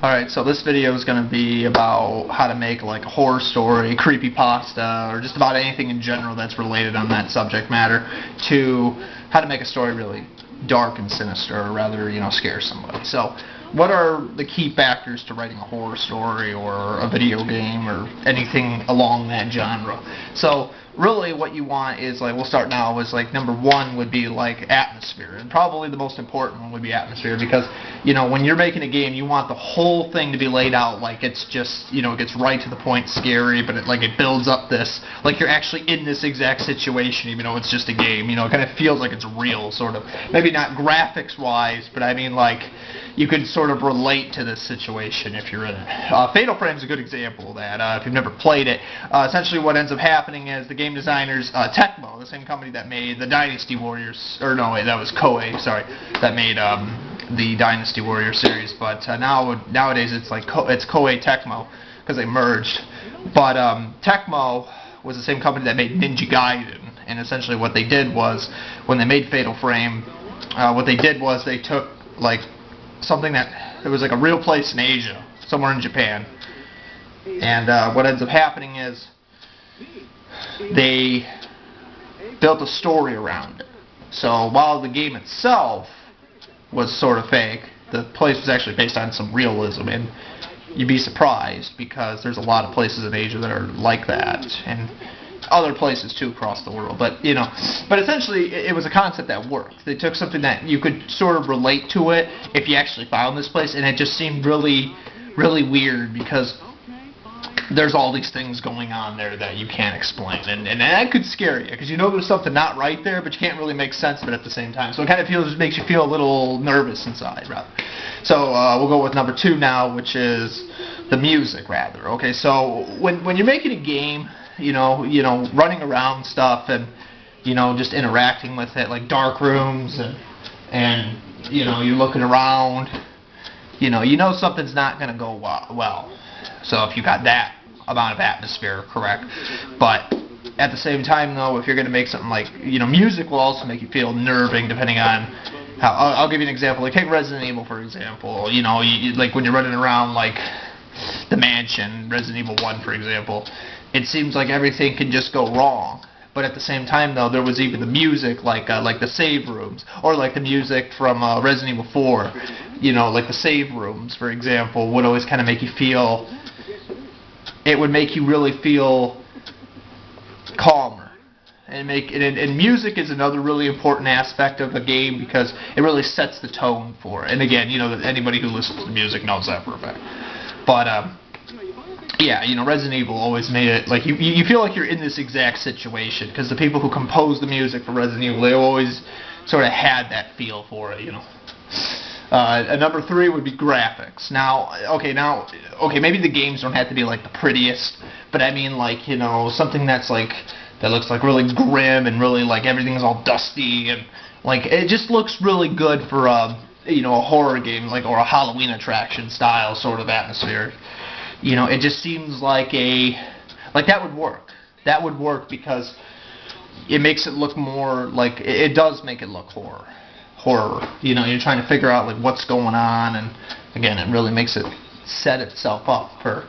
Alright, so this video is going to be about how to make like a horror story, creepypasta, or just about anything in general that's related on that subject matter, to how to make a story really dark and sinister, or rather, scare somebody. So, what are the key factors to writing a horror story or a video game or anything along that genre? So, really what you want is, we'll start now, is number one would be atmosphere, and probably the most important one would be atmosphere, because when you're making a game, you want the whole thing to be laid out like it's just, it gets right to the point, scary, but it builds up this, you're actually in this exact situation, even though it's just a game. It kind of feels like it's real, sort of. Maybe not graphics wise, but I mean you could sort of relate to this situation if you're in it. Fatal Frame is a good example of that. If you've never played it, essentially what ends up happening is the game designers, Tecmo, the same company that made the Dynasty Warriors, or no wait, that was Koei, sorry, that made the Dynasty Warrior series, but nowadays it's it's Koei Tecmo, because they merged. But Tecmo was the same company that made Ninja Gaiden, and essentially what they did was, when they made Fatal Frame, what they did was they took something that, it was a real place in Asia, somewhere in Japan, and what ends up happening is they built a story around it. So while the game itself was sort of fake, the place was actually based on some realism, and you'd be surprised because there's a lot of places in Asia that are like that, and other places too across the world. But but essentially it was a concept that worked. They took something that you could sort of relate to it if you actually found this place, and it just seemed really, really weird because there's all these things going on there that you can't explain, and that could scare you because there's something not right there, but you can't really make sense of it at the same time. So it kind of makes you feel a little nervous inside, rather. So we'll go with number two now, which is the music, rather. Okay, so when you're making a game, running around stuff and just interacting with it, like dark rooms and you're looking around, something's not going to go well. So if you got that amount of atmosphere, correct. But at the same time, though, if you're going to make something music will also make you feel nerving, depending on how. I'll give you an example. Take Resident Evil, for example. When you're running around the mansion, Resident Evil 1, for example, it seems like everything can just go wrong. But at the same time, though, there was even the music, like the save rooms, or the music from Resident Evil 4. The save rooms, for example, would always kind of make you feel. It would make you really feel calmer, and music is another really important aspect of a game because it really sets the tone for it. And again, anybody who listens to music knows that for a fact. But yeah, Resident Evil always made it you feel like you're in this exact situation because the people who composed the music for Resident Evil, they always sort of had that feel for it, And number three would be graphics. Now, maybe the games don't have to be the prettiest, but I mean something that's that looks really grim and really everything's all dusty and it just looks really good for a horror game or a Halloween attraction style sort of atmosphere. It just seems that would work. That would work because it makes it look more it does make it look horror. You're trying to figure out what's going on, and again, it really makes it set itself up for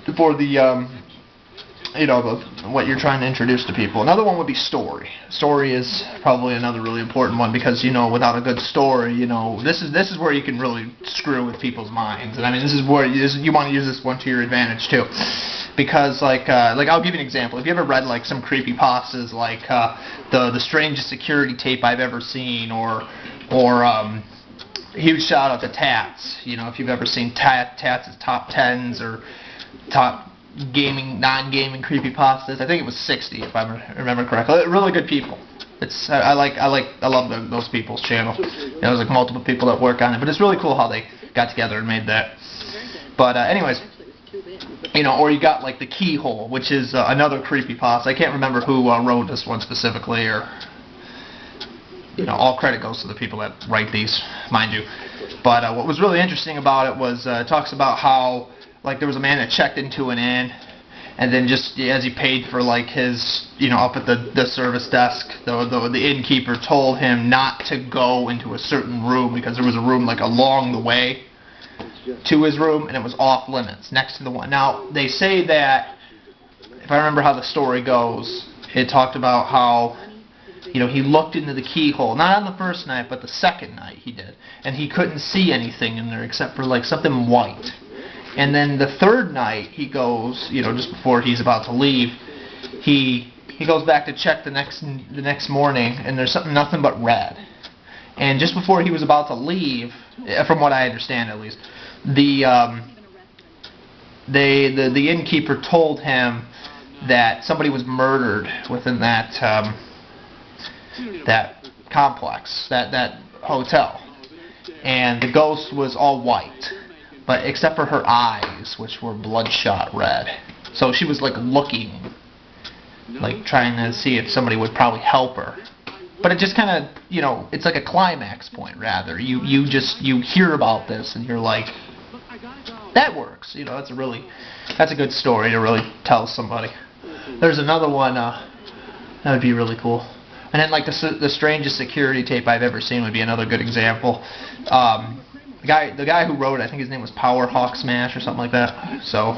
the what you're trying to introduce to people. Another one would be story. Story is probably another really important one because without a good story, this is where you can really screw with people's minds, and I mean this is where you want to use this one to your advantage too. Because I'll give you an example. If you ever read some creepypastas the strangest security tape I've ever seen, or huge shout out to Tats. If you've ever seen Tats' top 10s or top non-gaming creepypastas, I think it was 60 if I remember correctly. Really good people. I love those people's channel. There's multiple people that work on it, but it's really cool how they got together and made that. But anyways. Or you got the Keyhole, which is another creepypasta. I can't remember who wrote this one specifically, or all credit goes to the people that write these, mind you. But what was really interesting about it was it talks about how there was a man that checked into an inn, and then just as he paid for his up at the service desk, the innkeeper told him not to go into a certain room because there was a room along the way. to his room, and it was off limits, next to the one. Now, they say that, if I remember how the story goes, it talked about how, you know, he looked into the keyhole, not on the first night, but the second night he did, and he couldn't see anything in there except for like something white. And then the third night he goes, you know, just before he's about to leave, he goes back to check the next morning, and there's nothing but red. And just before he was about to leave, from what I understand at least, the innkeeper told him that somebody was murdered within that that complex, that hotel, and the ghost was all white, but except for her eyes, which were bloodshot red. So she was like looking, like trying to see if somebody would probably help her. But it just kind of, you know, it's like a climax point rather. You hear about this and you're like, that works. You know, that's a good story to really tell somebody. There's another one that would be really cool. And then like the strangest security tape I've ever seen would be another good example. The guy who wrote it, I think his name was Power Hawk Smash or something like that. So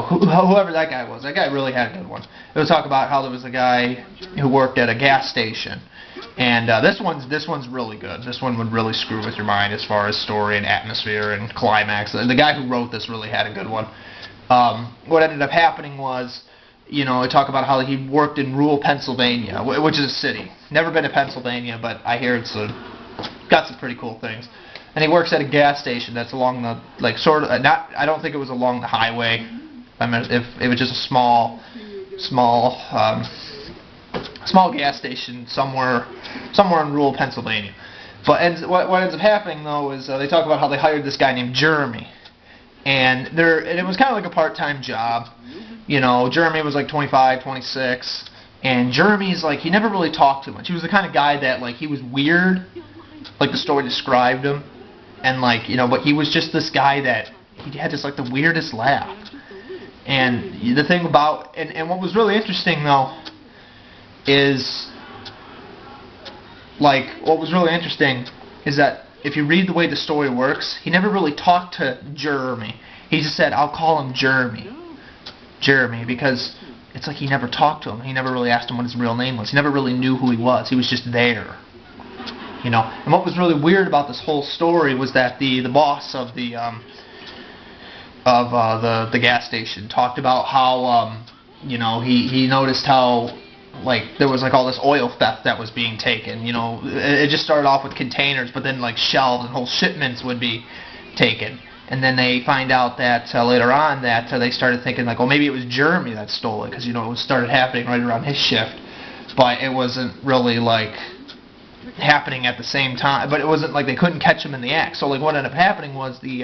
whoever that guy was, that guy really had a good one. It would talk about how there was a guy who worked at a gas station, and this one's really good. This one would really screw with your mind as far as story and atmosphere and climax. The guy who wrote this really had a good one. What ended up happening was, you know, it talk about how he worked in rural Pennsylvania, which is a city. Never been to Pennsylvania, but I hear it's got some pretty cool things. And he works at a gas station that's along the, like, sort of, I don't think it was along the highway. I mean, if it was just a small gas station somewhere in rural Pennsylvania. But what ends up happening though is they talk about how they hired this guy named Jeremy, and it was kind of like a part-time job. You know, Jeremy was like 25, 26, and Jeremy's like, he never really talked too much. He was the kind of guy that, like, he was weird, like the story described him, and like, you know, but he was just this guy that he had just like the weirdest laugh. And the thing about, and what was really interesting though is, like, what was really interesting is that if you read the way the story works, he never really talked to Jeremy. He just said, I'll call him Jeremy, because it's like he never talked to him. He never really asked him what his real name was. He never really knew who he was. He was just there. You know, and what was really weird about this whole story was that the boss of the gas station talked about how you know, he noticed how, like, there was like all this oil theft that was being taken. You know, it just started off with containers, but then like shelves and whole shipments would be taken. And then they find out that later on that they started thinking like, well, maybe it was Jeremy that stole it, because, you know, it started happening right around his shift, but it wasn't really like happening at the same time. But it wasn't like they couldn't catch him in the act. So like what ended up happening was the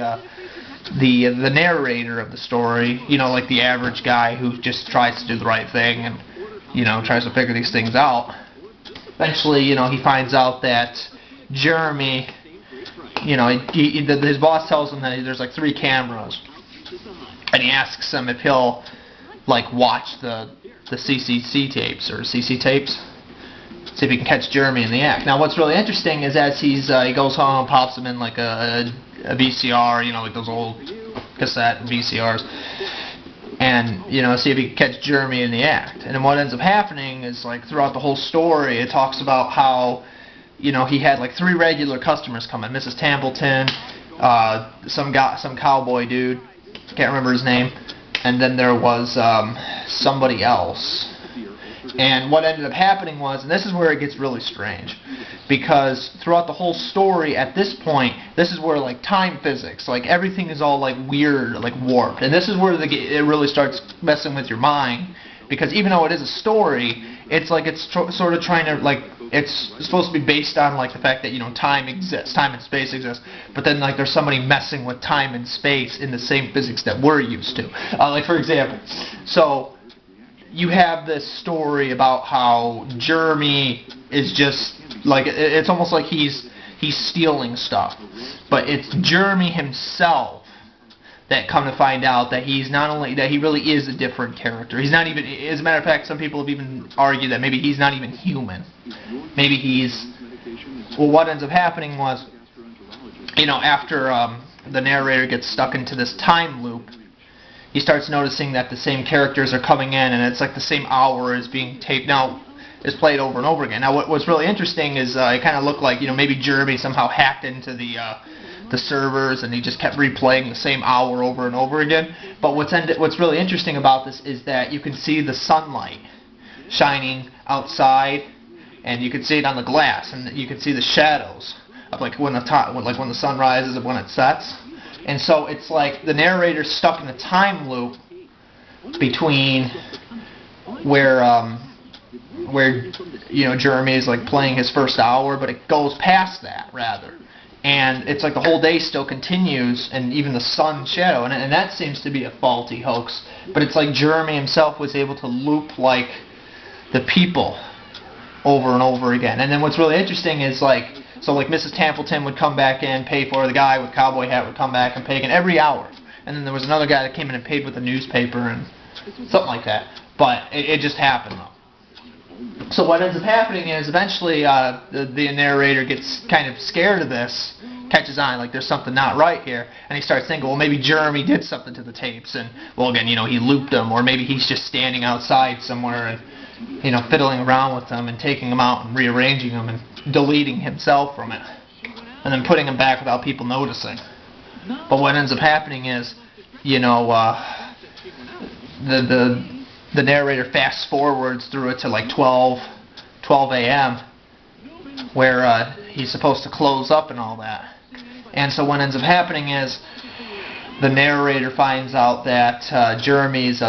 narrator of the story, you know, like the average guy who just tries to do the right thing and, you know, tries to figure these things out. Eventually, you know, he finds out that Jeremy, you know, his boss tells him that there's like 3 cameras, and he asks him if he'll like watch the CCC tapes or CC tapes, see if he can catch Jeremy in the act. Now, what's really interesting is as he goes home, pops them in like a VCR, you know, like those old cassette VCRs, and, you know, see if he can catch Jeremy in the act. And then what ends up happening is, like, throughout the whole story, it talks about how, you know, he had like 3 regular customers come in: Mrs. Templeton, some cowboy dude, can't remember his name, and then there was somebody else. And what ended up happening was, and this is where it gets really strange, because throughout the whole story at this point, this is where like time physics, like everything is all like weird, like warped, and this is where it really starts messing with your mind, because even though it is a story, it's like it's sort of trying to, like, it's supposed to be based on like the fact that, you know, time exists, time and space exist, but then like there's somebody messing with time and space in the same physics that we're used to. Like, for example, so you have this story about how Jeremy is just like, it's almost like he's stealing stuff, but it's Jeremy himself that come to find out that he's not only, that he really is a different character. He's not even, as a matter of fact, some people have even argued that maybe he's not even human. Maybe he's, well, what ends up happening was, you know, after the narrator gets stuck into this time loop, he starts noticing that the same characters are coming in, and it's like the same hour is being taped. Now, is played over and over again. Now, what's really interesting is it kind of looked like, maybe Jeremy somehow hacked into the servers, and he just kept replaying the same hour over and over again. But what's really interesting about this is that you can see the sunlight shining outside, and you can see it on the glass, and you can see the shadows of like when the sun rises and when it sets. And so it's like the narrator's stuck in a time loop between where Jeremy is like playing his first hour, but it goes past that rather. And it's like the whole day still continues, and even the sun's shadow, and that seems to be a faulty hoax. But it's like Jeremy himself was able to loop like the people over and over again. And then what's really interesting is like Mrs. Templeton would come back in, pay for her, the guy with cowboy hat would come back and pay again every hour. And then there was another guy that came in and paid with a newspaper and something like that. But it just happened though. So what ends up happening is eventually the narrator gets kind of scared of this, catches on, like there's something not right here, and he starts thinking, well, maybe Jeremy did something to the tapes, and well, again, he looped them, or maybe he's just standing outside somewhere and fiddling around with them and taking them out and rearranging them and deleting himself from it, and then putting them back without people noticing. But what ends up happening is, the narrator fast forwards through it to like 12 a.m. where he's supposed to close up and all that. And so what ends up happening is the narrator finds out that Jeremy's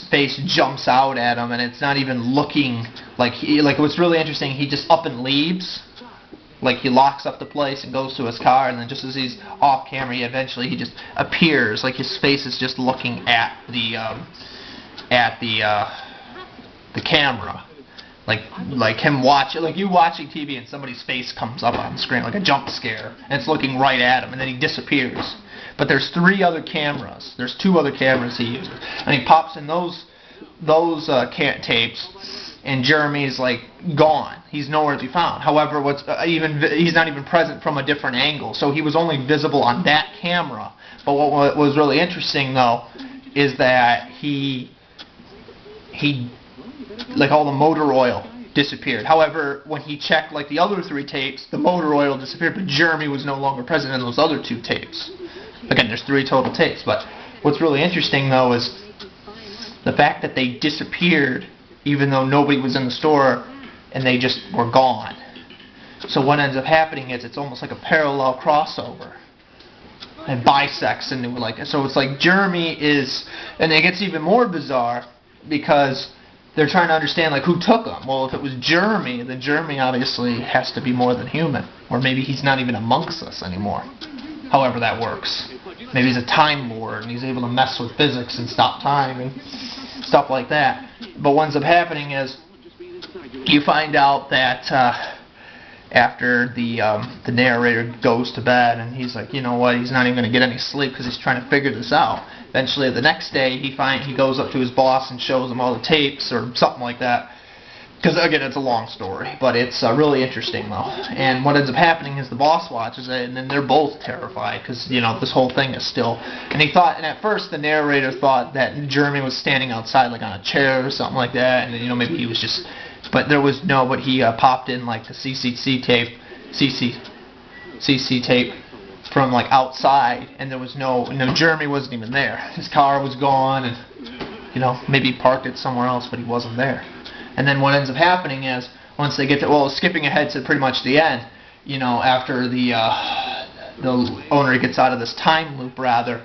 face jumps out at him, and it's not even looking like what's really interesting, he just up and leaves. Like he locks up the place and goes to his car, and then just as he's off camera, he just appears, like his face is just looking at the camera, like him watching, like you watching TV and somebody's face comes up on the screen like a jump scare, and it's looking right at him, and then he disappears. But there's 3 other cameras. There's 2 other cameras he uses, and he pops in those tapes, and Jeremy's like gone. He's nowhere to be found. However, he's not even present from a different angle, so he was only visible on that camera. But what was really interesting though is that he like all the motor oil disappeared. However, when he checked like the other 3 tapes, the motor oil disappeared, but Jeremy was no longer present in those other 2 tapes. Again, there's 3 total tapes, but what's really interesting though is the fact that they disappeared even though nobody was in the store, and they just were gone. So what ends up happening is it's almost like a parallel crossover. It bisects into so it's like Jeremy is, and it gets even more bizarre because they're trying to understand like who took him. Well, if it was Jeremy, then Jeremy obviously has to be more than human, or maybe he's not even amongst us anymore. However that works. Maybe he's a time lord and he's able to mess with physics and stop time and stuff like that. But what ends up happening is you find out that after the narrator goes to bed, and he's like, you know what, he's not even going to get any sleep because he's trying to figure this out. Eventually, the next day, he goes up to his boss and shows him all the tapes or something like that. Because again, it's a long story, but it's really interesting though. And what ends up happening is the boss watches it, and then they're both terrified because this whole thing is still. And at first the narrator thought that Jeremy was standing outside like on a chair or something like that, and maybe he was just. But there was no. But he popped in like the CC tape from like outside, and there was no. Jeremy wasn't even there. His car was gone, and maybe he parked it somewhere else, but he wasn't there. And then what ends up happening is, once they get to, skipping ahead to pretty much the end, after the owner gets out of this time loop, rather,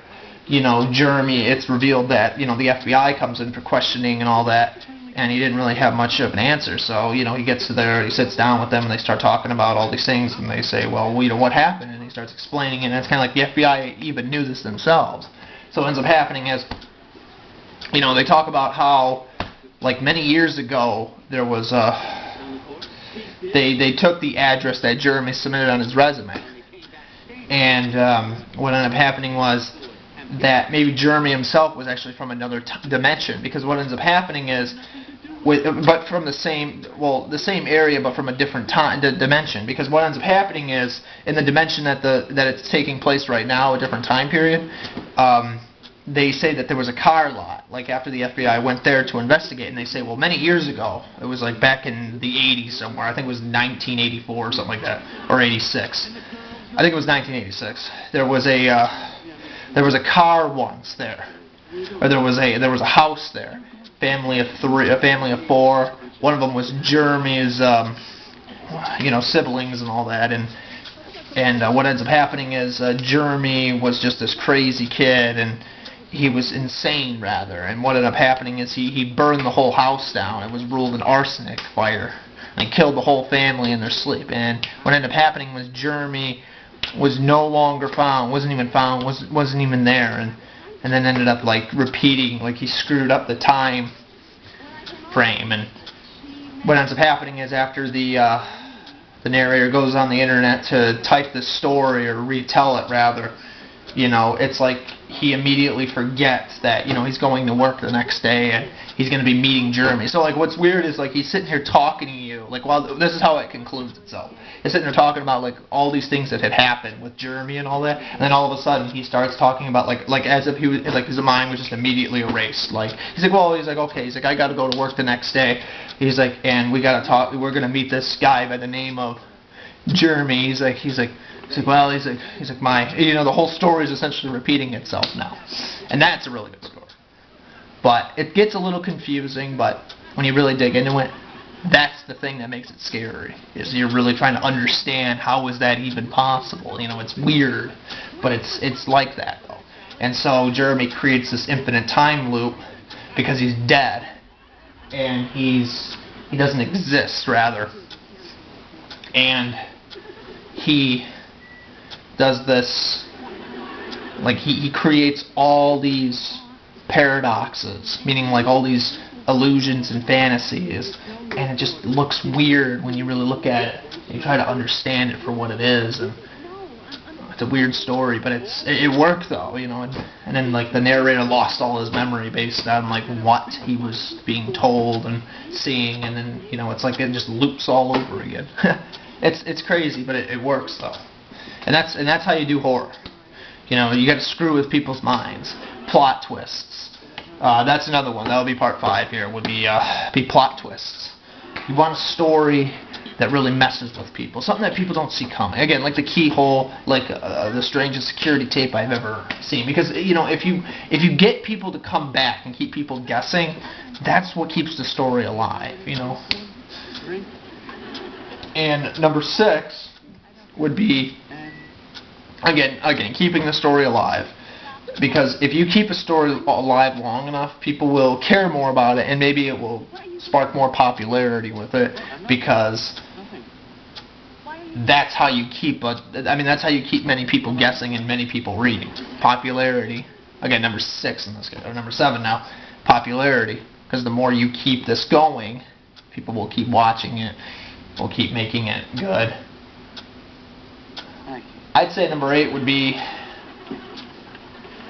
Jeremy, it's revealed that, the FBI comes in for questioning and all that, and he didn't really have much of an answer. So, he gets to there, he sits down with them, and they start talking about all these things, and they say, well, what happened? And he starts explaining, and it's kind of like the FBI even knew this themselves. So what ends up happening is, they talk about how, like many years ago, there was they took the address that Jeremy submitted on his resume, and what ended up happening was that maybe Jeremy himself was actually from another dimension, because what ends up happening is but from the same area, but from a different dimension. Because what ends up happening is, in the dimension that it's taking place right now, a different time period, they say that there was a car lot, like after the FBI went there to investigate, and they say, well, many years ago, it was like back in the 80s somewhere, I think it was 1984 or something like that, or 86. I think it was 1986. There was a car once there, or there was a house there. Family of 4. One of them was Jeremy's, siblings and all that, and what ends up happening is Jeremy was just this crazy kid, and he was insane rather. And what ended up happening is he burned the whole house down. It was ruled an arsenic fire, and killed the whole family in their sleep. And what ended up happening was Jeremy was no longer found, wasn't even there, and then ended up like repeating, like he screwed up the time frame. And what ends up happening is after the narrator goes on the internet to type the story or retell it rather, it's like he immediately forgets that he's going to work the next day and he's going to be meeting Jeremy. So like what's weird is like he's sitting here talking to you, like while this is how it concludes itself. He's sitting there talking about like all these things that had happened with Jeremy and all that, and then all of a sudden he starts talking about like as if he was like his mind was just immediately erased. Like he's like okay, he's like I got to go to work the next day. He's like, and we got to talk. We're going to meet this guy by the name of Jeremy. He's like my, the whole story is essentially repeating itself now. And that's a really good story. But it gets a little confusing, but when you really dig into it, that's the thing that makes it scary, is you're really trying to understand how is that even possible. It's weird, but it's like that though. And so Jeremy creates this infinite time loop because he's dead, and he doesn't exist rather. And he does this, like he creates all these paradoxes, meaning like all these illusions and fantasies, and it just looks weird when you really look at it and you try to understand it for what it is. And it's a weird story, but it worked though, and then like the narrator lost all his memory based on like what he was being told and seeing, and then it's like it just loops all over again. It's crazy, but it works though. And that's how you do horror. You got to screw with people's minds. Plot twists. That's another one. That'll be part 5 here. Would be plot twists. You want a story that really messes with people. Something that people don't see coming. Again, like the Keyhole, like the strangest security tape I've ever seen. Because if you get people to come back and keep people guessing, that's what keeps the story alive. And number 6 would be again keeping the story alive, because if you keep a story alive long enough, people will care more about it, and maybe it will spark more popularity with it, because that's how you keep that's how you keep many people guessing and many people reading. Popularity. Again, number 6 in this case, or number 7 now. Popularity, because the more you keep this going, people will keep watching it, will keep making it good. I'd say number 8 would be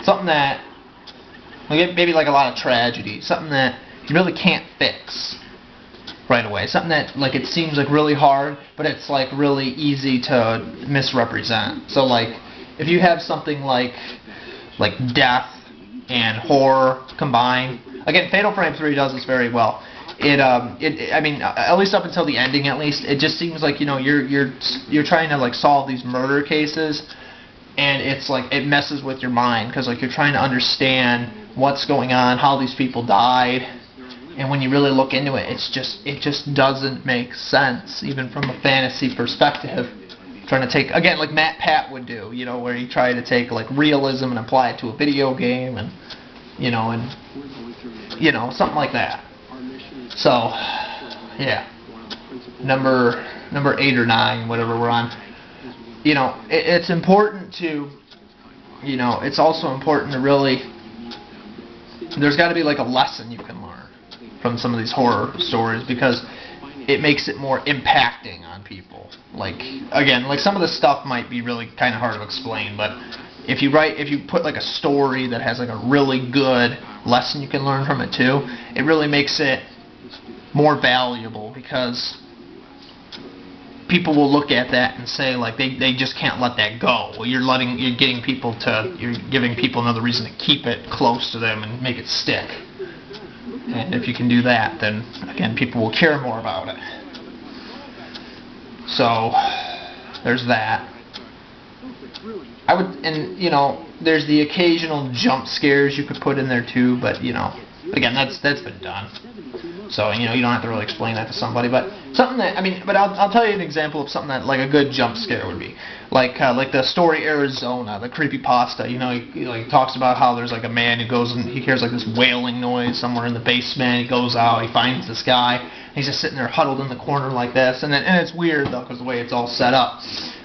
something that, maybe like a lot of tragedy, something that you really can't fix right away. Something that like it seems like really hard, but it's like really easy to misrepresent. So like if you have something like death and horror combined, again, Fatal Frame 3 does this very well. At least up until the ending, at least, it just seems like you're trying to like solve these murder cases, and it's like it messes with your mind, because like you're trying to understand what's going on, how these people died, and when you really look into it, it just doesn't make sense, even from a fantasy perspective. Trying to take, again, like Matt Pat would do, where you try to take like realism and apply it to a video game, and something like that. So, yeah, number 8 or 9, whatever we're on. It's important to, it's also important to really, there's got to be like a lesson you can learn from some of these horror stories, because it makes it more impacting on people. Like, again, like some of the stuff might be really kind of hard to explain, but if you put like a story that has like a really good lesson you can learn from it too, it really makes it more valuable, because people will look at that and say, like, they just can't let that go. Well, you're giving people another reason to keep it close to them and make it stick. And if you can do that, then again, people will care more about it. So there's that. There's the occasional jump scares you could put in there too, but again, that's been done. So you don't have to really explain that to somebody, but something that but I'll tell you an example of something that like a good jump scare would be, like the story Arizona, the Creepypasta. He talks about how there's like a man who goes and he hears like this wailing noise somewhere in the basement. He goes out, he finds this guy, and he's just sitting there huddled in the corner like this, and it's weird though because the way it's all set up.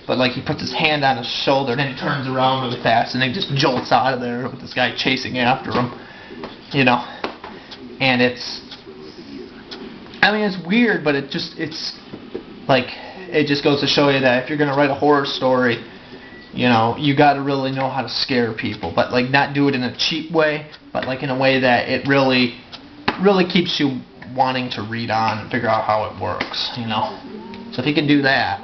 But like he puts his hand on his shoulder and then he turns around really fast and he just jolts out of there with this guy chasing after him. And it's weird, but it just goes to show you that if you're gonna write a horror story, you got to really know how to scare people, but like not do it in a cheap way, but like in a way that it really keeps you wanting to read on and figure out how it works. So if you can do that,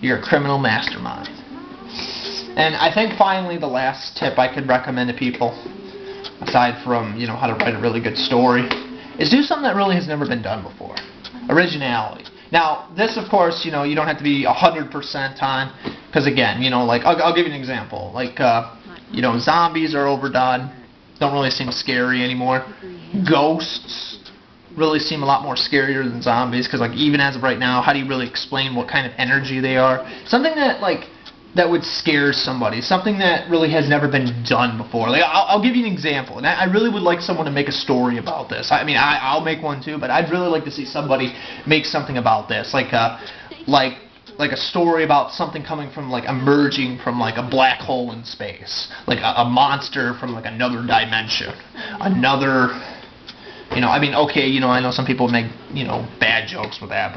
you're a criminal mastermind. And I think finally the last tip I could recommend to people, aside from how to write a really good story, is do something that really has never been done before. Originality. Now this, of course, you don't have to be 100% on, because again, like I'll give you an example. Like zombies are overdone, don't really seem scary anymore. Ghosts really seem a lot more scarier than zombies, because like even as of right now, how do you really explain what kind of energy they are? Something that that would scare somebody, something that really has never been done before. Like I'll give you an example, and I really would like someone to make a story about this. I'll make one too, but I'd really like to see somebody make something about this, like a story about something coming from emerging from a black hole in space, like a monster from another dimension, another. Okay, I know some people make bad jokes with that,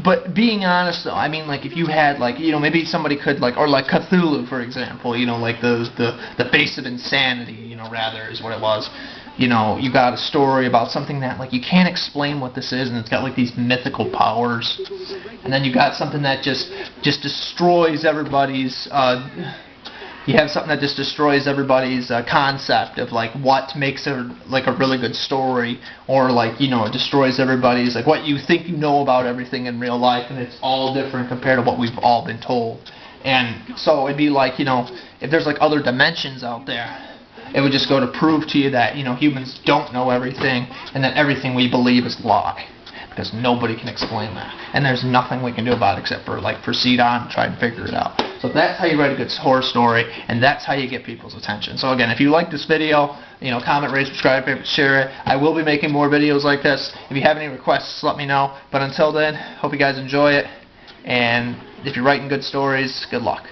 but being honest though, if you had maybe somebody could or like Cthulhu, for example, like the face of insanity, rather is what it was. You got a story about something that you can't explain what this is, and it's got these mythical powers, and then you got something that just destroys everybody's. You have something that just destroys everybody's concept of what makes a really good story, or it destroys everybody's what you think about everything in real life, and it's all different compared to what we've all been told. And so it'd be if there's other dimensions out there, it would just go to prove to you that humans don't know everything, and that everything we believe is a lie, because nobody can explain that, and there's nothing we can do about it except for proceed on and try and figure it out. So that's how you write a good horror story, and that's how you get people's attention. So again, if you like this video, comment, rate, subscribe, favorite, share it. I will be making more videos like this. If you have any requests, let me know. But until then, hope you guys enjoy it, and if you're writing good stories, good luck.